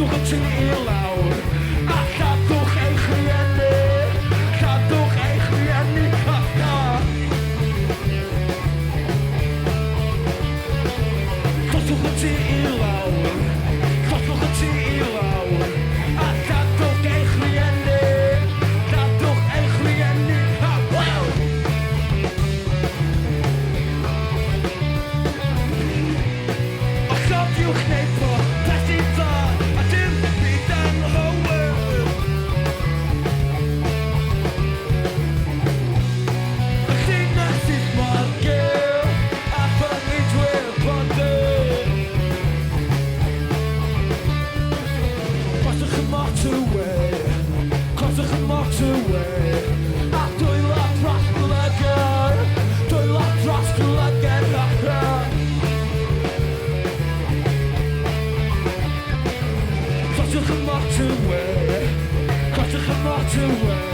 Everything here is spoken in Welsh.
Codwch y tŷ i lawr a lladwch eich rieni. Lladwch eich rieni cathgar. Codwch y tŷ i lawr. Codwch y tŷ i lawr a lladwch eich rieni. Lladwch eich rieni. Wow! Cofiwch neu bod beth i dda a dim byd anghywir. Y llinell sydd mor gul a bynydwyr bodyn. Coswch y motorway, coswch y motorway a dwylo dros Glyger, dwylo dros Glyger Ochr. Coswch y motorway, coswch y motorway